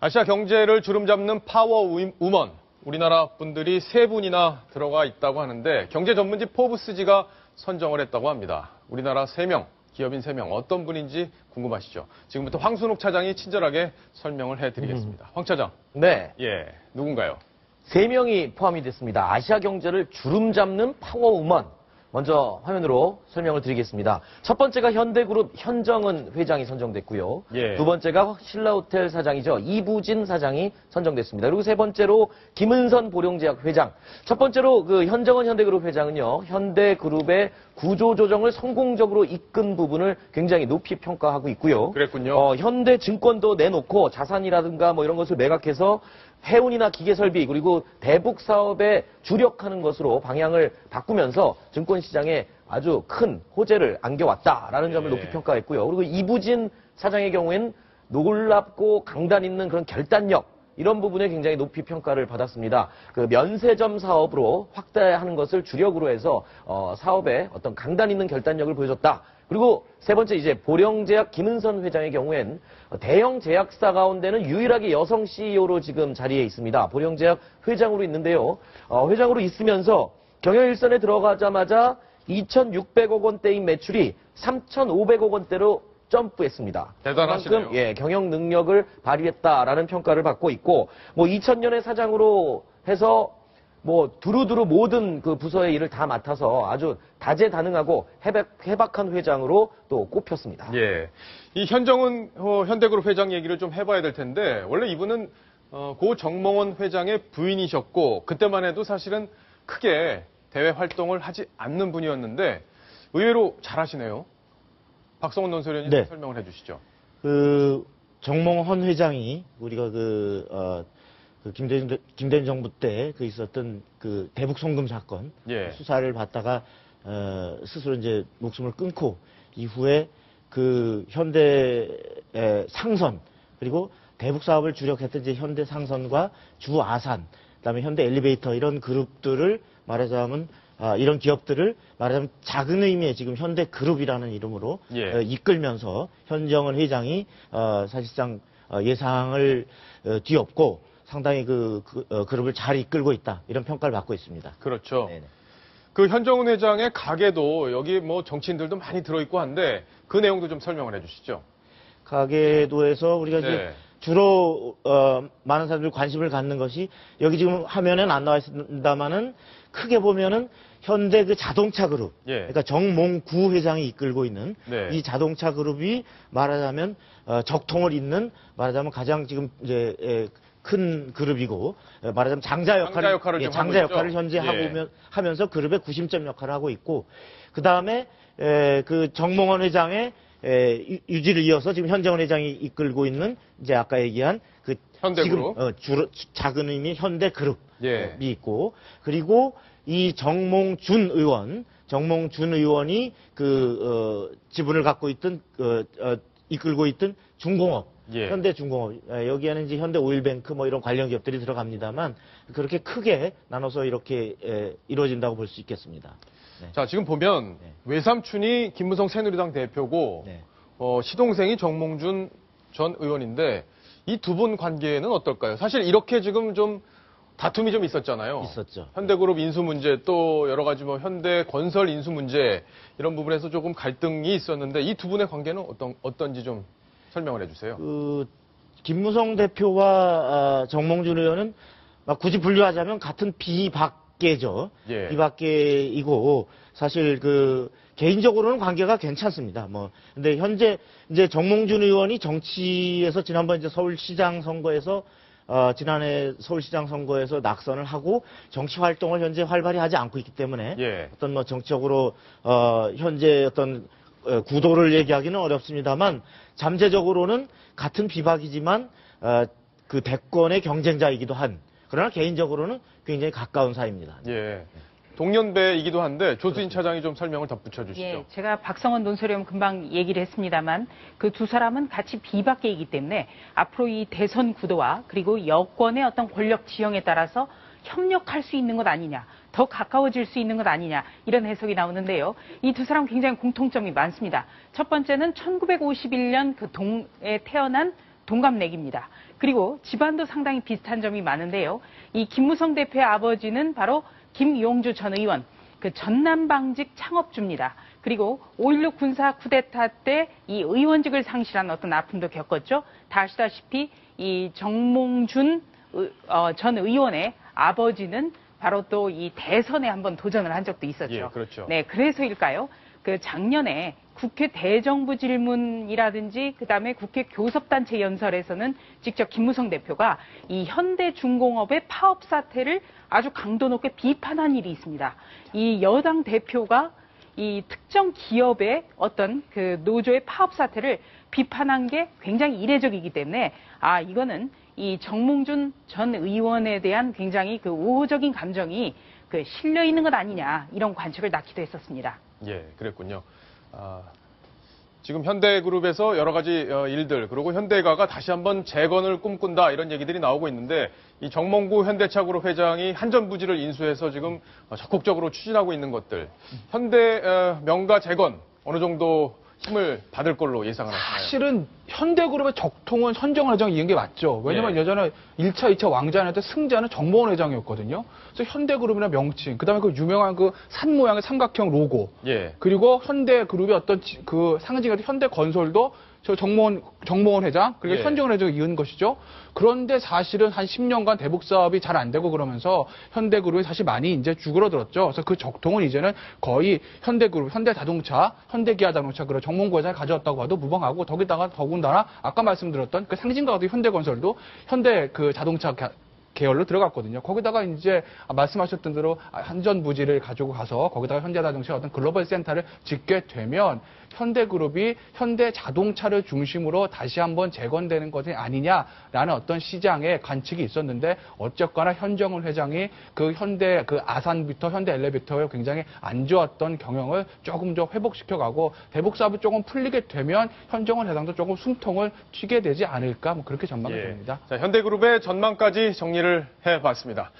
아시아 경제를 주름잡는 파워 우먼, 우리나라 분들이 3분이나 들어가 있다고 하는데 경제 전문지 포브스지가 선정을 했다고 합니다. 우리나라 3명, 기업인 3명 어떤 분인지 궁금하시죠? 지금부터 황순옥 차장이 친절하게 설명을 해드리겠습니다. 황 차장. 네. 예, 누군가요? 3명이 포함이 됐습니다. 아시아 경제를 주름잡는 파워 우먼. 먼저 화면으로 설명을 드리겠습니다. 첫 번째가 현대그룹 현정은 회장이 선정됐고요. 예. 두 번째가 신라호텔 사장이죠. 이부진 사장이 선정됐습니다. 그리고 세 번째로 김은선 보령제약 회장. 첫 번째로 그 현정은 현대그룹 회장은요. 현대그룹의 구조조정을 성공적으로 이끈 부분을 굉장히 높이 평가하고 있고요. 그랬군요. 현대증권도 내놓고 자산이라든가 뭐 이런 것을 매각해서 해운이나 기계설비 그리고 대북 사업에 주력하는 것으로 방향을 바꾸면서 증권시장에 아주 큰 호재를 안겨왔다라는 점을 높이 평가했고요. 그리고 이부진 사장의 경우에는 놀랍고 강단 있는 그런 결단력 이런 부분에 굉장히 높이 평가를 받았습니다. 그 면세점 사업으로 확대하는 것을 주력으로 해서 사업에 어떤 강단 있는 결단력을 보여줬다. 그리고 세 번째 이제 보령제약 김은선 회장의 경우엔 대형 제약사 가운데는 유일하게 여성 CEO로 지금 자리에 있습니다. 보령제약 회장으로 있는데요. 회장으로 있으면서 경영일선에 들어가자마자 2,600억 원대인 매출이 3,500억 원대로 점프했습니다. 대단하시네요. 그만큼 경영 능력을 발휘했다라는 평가를 받고 있고, 뭐 2000년에 사장으로 해서 뭐 두루두루 모든 그 부서의 일을 다 맡아서 아주 다재다능하고 해박한 회장으로 또 꼽혔습니다. 예, 이 현정은 현대그룹 회장 얘기를 좀 해봐야 될 텐데 원래 이분은 고 정몽원 회장의 부인이셨고 그때만 해도 사실은 크게 대외 활동을 하지 않는 분이었는데 의외로 잘하시네요. 박성훈 논설위원님 네. 설명을 해주시죠. 그 정몽헌 회장이 우리가 김대중 정부 때 그 있었던 그 대북 송금 사건 수사를 받다가 스스로 이제 목숨을 끊고 이후에 그 현대 상선 그리고 대북 사업을 주력했던 이제 현대 상선과 주아산 그다음에 현대 엘리베이터 이런 그룹들을 말하자면 이런 기업들을 말하자면 작은 의미의 지금 현대그룹이라는 이름으로 이끌면서 현정은 회장이 사실상 예상을 뒤엎고 상당히 그룹을 잘 이끌고 있다 이런 평가를 받고 있습니다. 그렇죠. 네네. 그 현정은 회장의 가게도 여기 뭐 정치인들도 많이 들어있고 한데 그 내용도 좀 설명을 해주시죠. 가게도에서 우리가 이제 주로 많은 사람들이 관심을 갖는 것이 여기 지금 화면엔 안 나와 있습니다만은 크게 보면은 현대 그 자동차 그룹, 그러니까 정몽구 회장이 이끌고 있는 이 자동차 그룹이 말하자면 적통을 잇는 말하자면 가장 지금 이제 큰 그룹이고 말하자면 장자 역할을 현재 하면서 그룹의 구심점 역할을 하고 있고 그 다음에 그 정몽원 회장의 유지를 이어서 지금 현정은 회장이 이끌고 있는 이제 아까 얘기한 그 현대그룹 지금 주로 작은 의미 현대그룹이 있고 그리고 이 정몽준 의원이 그 지분을 갖고 있던 이끌고 있던 중공업 현대중공업 여기에는 이제 현대오일뱅크 뭐 이런 관련 기업들이 들어갑니다만 그렇게 크게 나눠서 이렇게 이루어진다고 볼 수 있겠습니다. 네. 자, 지금 보면 외삼촌이 김무성 새누리당 대표고 시동생이 정몽준 전 의원인데 이 두 분 관계는 어떨까요? 사실 이렇게 지금 좀 다툼이 좀 있었잖아요. 있었죠. 현대그룹 인수 문제 또 여러 가지 뭐 현대건설 인수 문제 이런 부분에서 조금 갈등이 있었는데 이 두 분의 관계는 어떤지 좀 설명을 해주세요. 김무성 대표와 정몽준 의원은 굳이 분류하자면 같은 비박계죠. 비박계이고 사실 개인적으로는 관계가 괜찮습니다. 근데 현재 이제 정몽준 의원이 정치에서 지난번 이제 서울시장 선거에서 지난해 서울시장 선거에서 낙선을 하고 정치 활동을 현재 활발히 하지 않고 있기 때문에 어떤 정치적으로 현재 어떤 구도를 얘기하기는 어렵습니다만 잠재적으로는 같은 비박이지만 그 대권의 경쟁자이기도 한 그러나 개인적으로는 굉장히 가까운 사이입니다. 동년배이기도 한데 조수진 차장이 좀 설명을 덧붙여 주시죠. 제가 박성원 논설위원 금방 얘기를 했습니다만 그 두 사람은 같이 비박계이기 때문에 앞으로 이 대선 구도와 그리고 여권의 어떤 권력 지형에 따라서 협력할 수 있는 것 아니냐, 더 가까워질 수 있는 것 아니냐 이런 해석이 나오는데요. 이 두 사람 굉장히 공통점이 많습니다. 첫 번째는 1951년 그 동에 태어난 동갑내기입니다. 그리고 집안도 상당히 비슷한 점이 많은데요. 이 김무성 대표의 아버지는 바로 김용주 전 의원, 그 전남방직 창업주입니다. 그리고 5.16 군사 쿠데타 때 이 의원직을 상실한 어떤 아픔도 겪었죠. 다 아시다시피 이 정몽준 전 의원의 아버지는 바로 또 이 대선에 한번 도전을 한 적도 있었죠. 예, 그렇죠. 네, 그래서일까요? 그 작년에 국회 대정부 질문이라든지 그다음에 국회 교섭단체 연설에서는 직접 김무성 대표가 이 현대중공업의 파업 사태를 아주 강도 높게 비판한 일이 있습니다. 이 여당 대표가 이 특정 기업의 어떤 그 노조의 파업 사태를 비판한 게 굉장히 이례적이기 때문에 이거는 이 정몽준 전 의원에 대한 굉장히 그 우호적인 감정이 그 실려 있는 것 아니냐 이런 관측을 낳기도 했었습니다. 예, 그랬군요. 지금 현대그룹에서 여러 가지 일들, 그리고 현대가가 다시 한번 재건을 꿈꾼다 이런 얘기들이 나오고 있는데 이 정몽구 현대차그룹 회장이 한전부지를 인수해서 지금 적극적으로 추진하고 있는 것들, 현대 명가 재건 어느 정도 힘을 받을 걸로 예상을 하시나요? 사실은 현대그룹의 적통은 현정원 회장이 이은 게 맞죠. 왜냐면 예. 예전에 1차, 2차 왕자년 때 승자는 정몽원 회장이었거든요. 그래서 현대그룹이나 명칭, 그다음에 그 유명한 그 산 모양의 삼각형 로고, 예. 그리고 현대그룹의 어떤 그 상징이 현대건설도 저 정몽원 회장, 그리고 예. 현정원 회장이 이은 것이죠. 그런데 사실은 한 10년간 대북 사업이 잘 안 되고 그러면서 현대그룹이 사실 많이 이제 죽으러들었죠. 그래서 그 적통은 이제는 거의 현대그룹, 현대자동차, 현대기아자동차, 그리고 정몽구 회장이 가져왔다고 봐도 무방하고 더군다나 아까 말씀드렸던 그 상징과 같은 현대건설도 현대 그 자동차 계열로 들어갔거든요. 거기다가 이제 말씀하셨던 대로 한전부지를 가지고 가서 거기다가 현대자동차 어떤 글로벌 센터를 짓게 되면 현대그룹이 현대자동차를 중심으로 다시 한번 재건되는 것이 아니냐라는 어떤 시장의 관측이 있었는데 어쨌거나 현정훈 회장이 그 현대 그 아산부터 현대엘리베이터에 굉장히 안 좋았던 경영을 조금 더 회복시켜가고 대북 사업이 조금 풀리게 되면 현정훈 회장도 조금 숨통을 튀게 되지 않을까 뭐 그렇게 전망이 됩니다. 자, 현대그룹의 전망까지 정리를 해봤습니다.